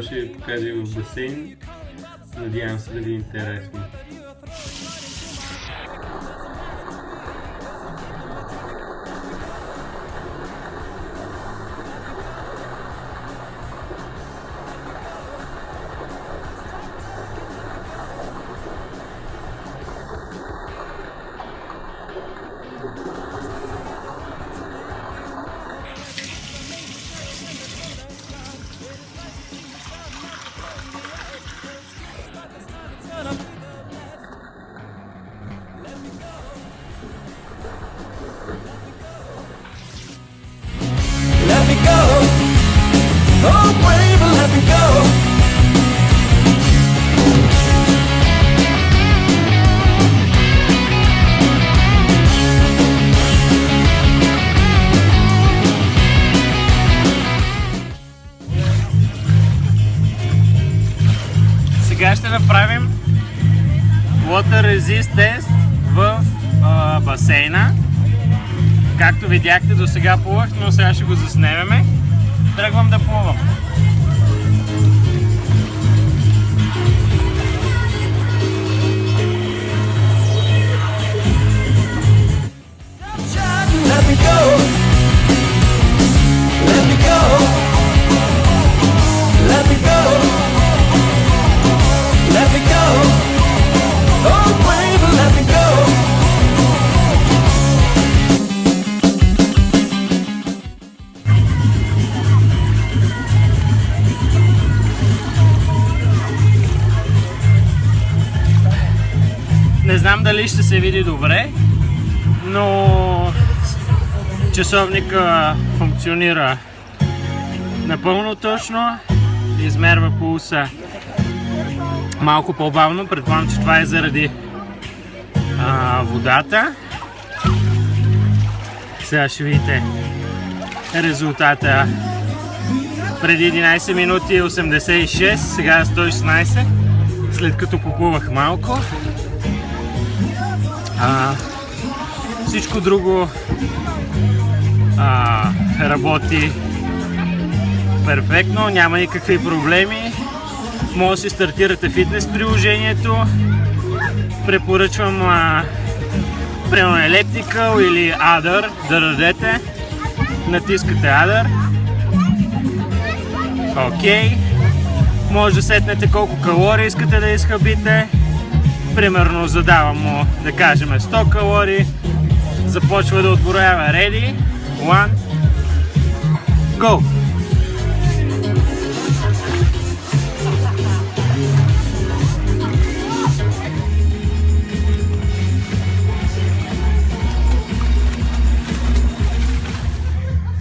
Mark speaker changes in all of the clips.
Speaker 1: ще ви покажа и в басейн. Надявам се да ви е интересно.
Speaker 2: Let me go, oh baby, let me go.
Speaker 1: Сега ще направим Water Resist тест в басейна. Както видяхте, до сега плувах, но сега ще го заснемеме. Тръгвам да плувам.
Speaker 2: Let me go, let me go, let me go, let me go, oh baby, let me go.
Speaker 1: Не знам дали ще се види добре, но часовника функционира напълно точно, измерва пулса малко по-бавно, предполагам, че това е заради водата. Сега ще видите резултата. Преди 11 минути 86, сега 116, след като поплувах малко. Всичко друго работи перфектно, няма никакви проблеми. Може да си стартирате фитнес приложението. Препоръчвам примерно Elliptical или Other да дадете. Натискате Other. Окей. Може да сетнете колко калории искате да изхабите. Примерно задавам му, да кажем, 100 калории. Започва да отброява. Ready? 1. Go!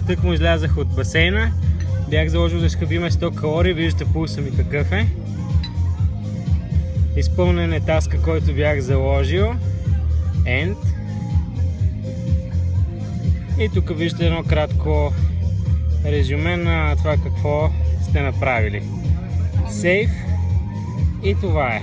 Speaker 1: Тък му излязах от басейна. Бях заложил да изхабиме 100 калории. Виждате пулса ми какъв е. Изпълнен е таска, който бях заложил. End. И тук виждате едно кратко резюме на това какво сте направили. Save. И това е.